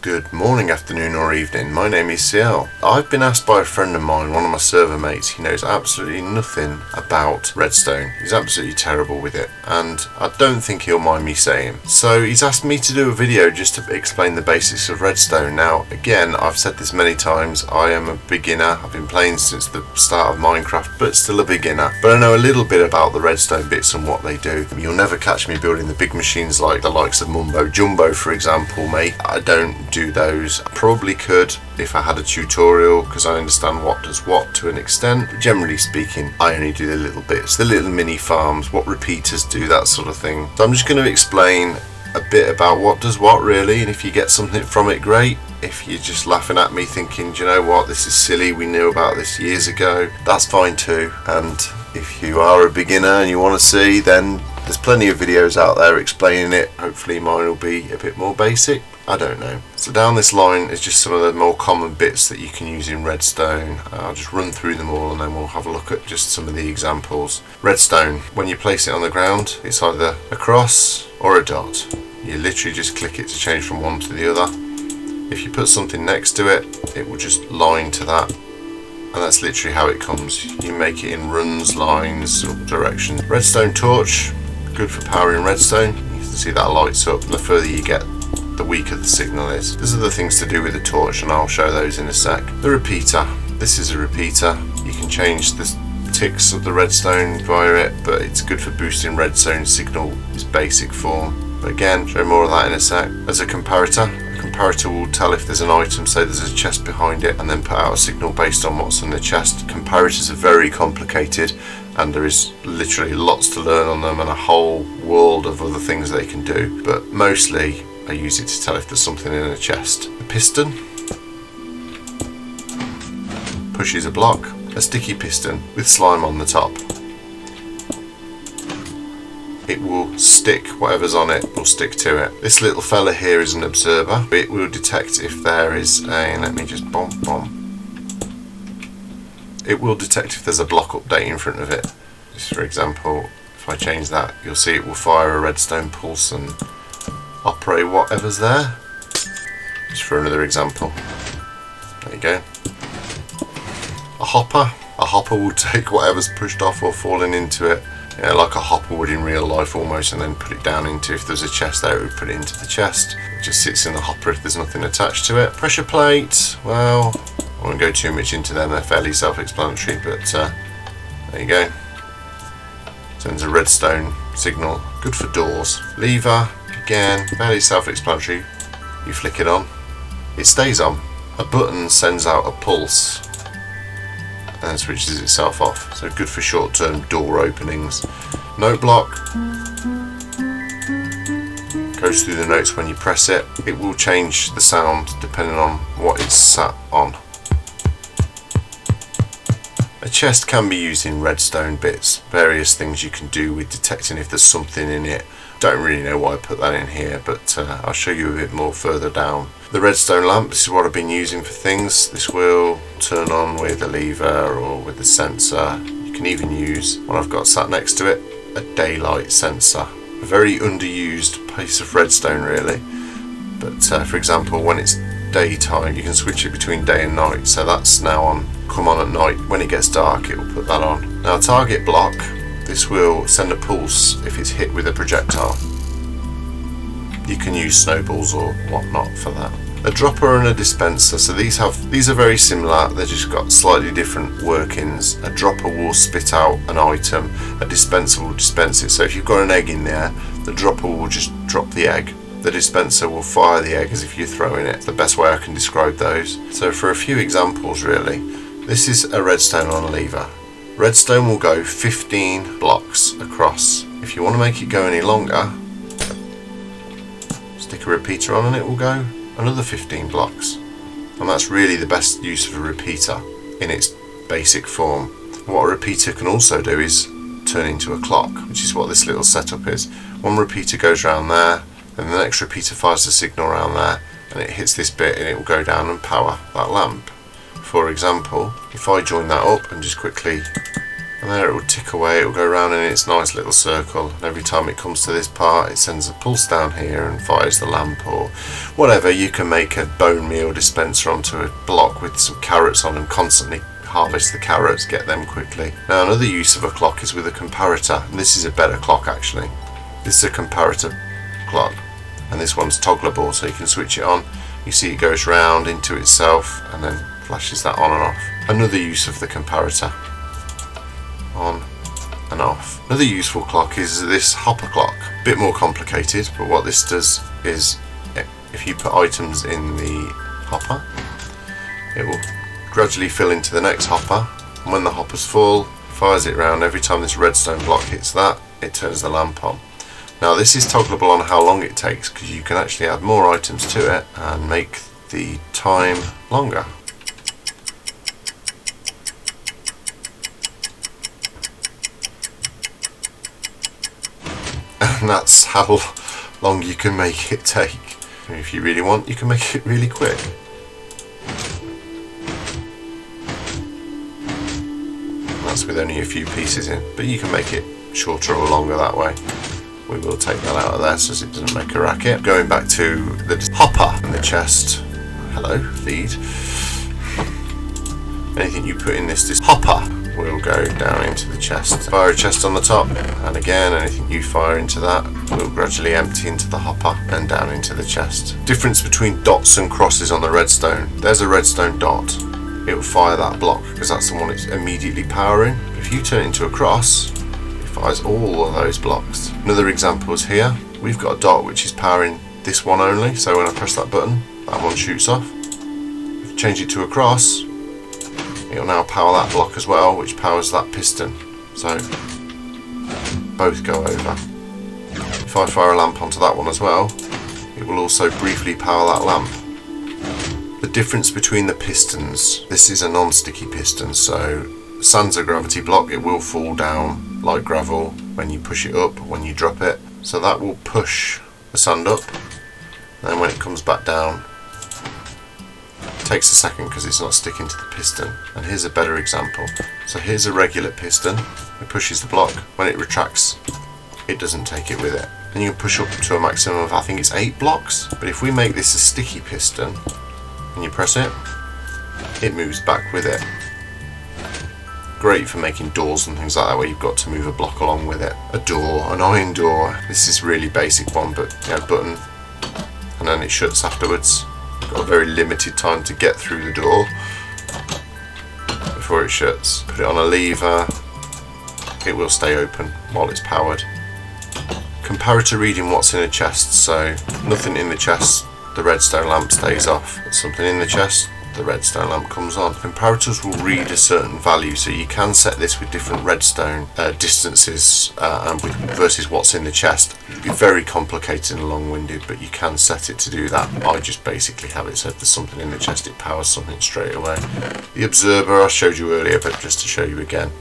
Good morning, afternoon or evening. My name is CL. I've been asked by a friend of mine, one of my server mates. He knows absolutely nothing about Redstone. He's absolutely terrible with it, and I don't think he'll mind me saying. So he's asked me to do a video just to explain the basics of Redstone. Now again, I've said this many times, I am a beginner. I've been playing since the start of Minecraft, but still a beginner. But I know a little bit about the Redstone bits and what they do. You'll never catch me building the big machines like the likes of Mumbo Jumbo, for example, mate. I don't do those. I probably could if I had a tutorial, because I understand what does what to an extent, but generally speaking I only do the little bits, the little mini farms, what repeaters do, that sort of thing. So I'm just going to explain a bit about what does what really, and if you get something from it, great. If you're just laughing at me thinking, do you know what, this is silly, we knew about this years ago, that's fine too. And if you are a beginner and you want to see, then there's plenty of videos out there explaining it. Hopefully mine will be a bit more basic, I don't know. So down this line is just some of the more common bits that you can use in Redstone. I'll just run through them all and then we'll have a look at just some of the examples. Redstone, when you place it on the ground, it's either a cross or a dot. You literally just click it to change from one to the other. If you put something next to it, it will just line to that. And that's literally how it comes. You make it in runs, lines, or directions. Redstone torch, good for powering redstone. You can see that lights up, and the further you get, the weaker the signal is. There's other things to do with the torch, and I'll show those in a sec. The repeater. This is a repeater. You can change the ticks of the redstone via it, but it's good for boosting redstone signal, its basic form. But again, show more of that in a sec. As a comparator. Comparator will tell if there's an item, say there's a chest behind it, and then put out a signal based on what's in the chest. Comparators are very complicated, and there is literally lots to learn on them and a whole world of other things they can do, but mostly I use it to tell if there's something in a chest. A piston pushes a block, a sticky piston with slime on the top. It will stick, whatever's on it will stick to it. This little fella here is an observer. It will detect if there is a, let me just it will detect if there's a block update in front of it. Just for example, if I change that, you'll see it will fire a redstone pulse and operate whatever's there. Just for another example. There you go. A hopper will take whatever's pushed off or fallen into it. Yeah, like a hopper would in real life almost, and then put it down into, if there's a chest there, it would put it into the chest. It just sits in the hopper if there's nothing attached to it. Pressure plate, well, I won't go too much into them, they're fairly self-explanatory, but there you go. Sends a redstone signal, good for doors. Lever, again, fairly self-explanatory. You flick it on, it stays on. A button sends out a pulse and switches itself off, so good for short-term door openings. Note block goes through the notes when you press it. It will change the sound depending on what it's sat on. A chest can be used in redstone bits, various things you can do with detecting if there's something in it. Don't really know why I put that in here, but I'll show you a bit more further down. The redstone lamp, this is what I've been using for things. This will turn on with a lever or with a sensor. You can even use, what I've got sat next to it, a daylight sensor. A very underused piece of redstone really, but for example when it's daytime you can switch it between day and night, so that's now on, come on at night. When it gets dark it will put that on. Now target block, this will send a pulse if it's hit with a projectile. You can use snowballs or whatnot for that. A dropper and a dispenser, so these are very similar, they've just got slightly different workings. A dropper will spit out an item, a dispenser will dispense it, so if you've got an egg in there, the dropper will just drop the egg. The dispenser will fire the egg as if you're throwing it. It's the best way I can describe those. So for a few examples really, this is a redstone on a lever. Redstone will go 15 blocks across. If you want to make it go any longer, stick a repeater on and it will go another 15 blocks. And that's really the best use of a repeater in its basic form. What a repeater can also do is turn into a clock, which is what this little setup is. One repeater goes around there, then the next repeater fires the signal around there, and it hits this bit and it will go down and power that lamp. For example, if I join that up and just quickly and there it will tick away. It will go around in its nice little circle, and every time it comes to this part it sends a pulse down here and fires the lamp or whatever. You can make a bone meal dispenser onto a block with some carrots on and constantly harvest the carrots, get them quickly. Now another use of a clock is with a comparator, and this is a better clock actually. This is a comparator clock, and this one's toggleable, so you can switch it on. You see it goes round into itself and then flashes that on and off. Another use of the comparator, on and off. Another useful clock is this hopper clock. A bit more complicated, but what this does is if you put items in the hopper, it will gradually fill into the next hopper, and when the hopper's full, fires it round. Every time this redstone block hits that, it turns the lamp on. Now this is toggleable on how long it takes, because you can actually add more items to it and make the time longer. And that's how long you can make it take. And if you really want, you can make it really quick. That's with only a few pieces in, but you can make it shorter or longer that way. We will take that out of there so it doesn't make a racket. Going back to the hopper in the chest. Hello, feed. Anything you put in this hopper will go down into the chest. Fire a chest on the top, and again anything you fire into that will gradually empty into the hopper and down into the chest. Difference between dots and crosses on the redstone. There's a redstone dot. It will fire that block because that's the one it's immediately powering. If you turn it into a cross, it fires all of those blocks. Another example is here. We've got a dot which is powering this one only, so when I press that button, that one shoots off. If you change it to a cross, it will now power that block as well, which powers that piston. So both go over. If I fire a lamp onto that one as well, it will also briefly power that lamp. The difference between the pistons, this is a non-sticky piston, so sand's a gravity block. It will fall down like gravel when you push it up, when you drop it. So that will push the sand up, and then when it comes back down, it takes a second because it's not sticking to the piston. And here's a better example. So here's a regular piston. It pushes the block. When it retracts, it doesn't take it with it. And you can push up to a maximum of, I think it's 8 blocks. But if we make this a sticky piston, and you press it, it moves back with it. Great for making doors and things like that where you've got to move a block along with it. A door, an iron door, this is really basic one, but you know, button, and then it shuts afterwards. You've got a very limited time to get through the door before it shuts. Put it on a lever, it will stay open while it's powered. Comparator reading what's in a chest, so nothing in the chest, the redstone lamp stays off. Put something in the chest, the redstone lamp comes on. Comparators will read a certain value, so you can set this with different redstone distances and versus what's in the chest. It'd be very complicated and long-winded, but you can set it to do that. I just basically have it set for something in the chest, it powers something straight away. The observer I showed you earlier, but just to show you again.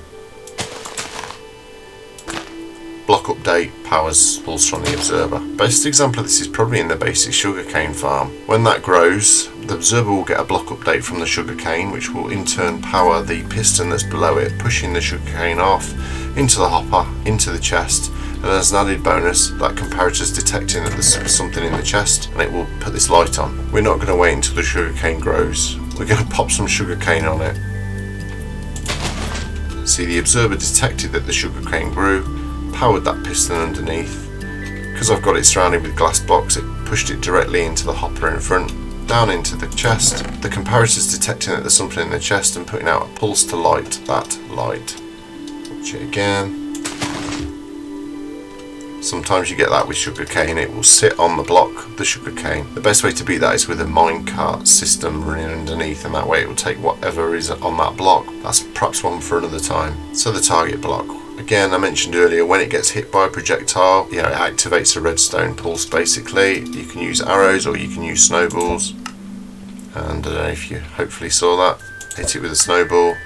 Block update powers pulse from the observer. Best example of this is probably in the basic sugarcane farm. When that grows, the observer will get a block update from the sugarcane, which will in turn power the piston that's below it, pushing the sugarcane off into the hopper, into the chest. And as an added bonus, that comparator is detecting that there's something in the chest, and it will put this light on. We're not going to wait until the sugarcane grows. We're going to pop some sugarcane on it. See, the observer detected that the sugarcane grew, powered that piston underneath. Because I've got it surrounded with glass blocks, it pushed it directly into the hopper in front, down into the chest. The comparator's detecting that there's something in the chest and putting out a pulse to light that light. Watch it again. Sometimes you get that with sugarcane, it will sit on the block, the sugarcane. The best way to beat that is with a minecart system running underneath, and that way it will take whatever is on that block. That's perhaps one for another time. So the target block. Again, I mentioned earlier, when it gets hit by a projectile, it activates a redstone pulse basically. You can use arrows or you can use snowballs. And I don't know if you hopefully saw that. Hit it with a snowball.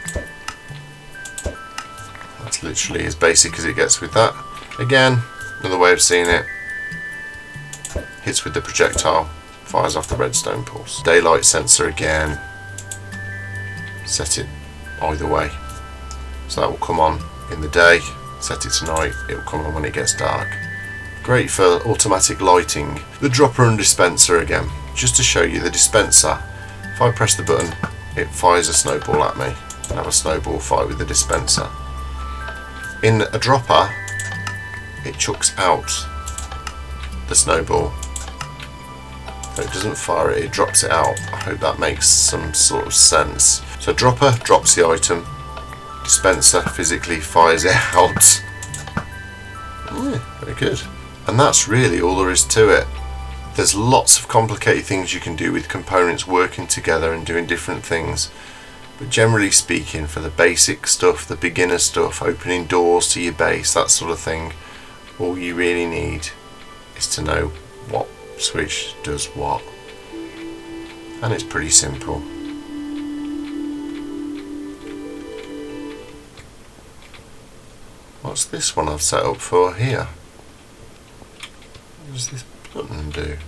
That's literally as basic as it gets with that. Again, another way of seeing it. Hits with the projectile, fires off the redstone pulse. Daylight sensor again. Set it either way. So that will come on in the day, set it to night, it will come on when it gets dark. Great for automatic lighting. The dropper and dispenser again, just to show you the dispenser. If I press the button, it fires a snowball at me and have a snowball fight with the dispenser. In a dropper, it chucks out the snowball. So it doesn't fire it, it drops it out. I hope that makes some sort of sense. So dropper drops the item, dispenser physically fires it out. Very good. And that's really all there is to it. There's lots of complicated things you can do with components working together and doing different things. But generally speaking, for the basic stuff, the beginner stuff, opening doors to your base, that sort of thing, all you really need is to know what switch does what. And it's pretty simple. What's this one I've set up for here? What does this button do?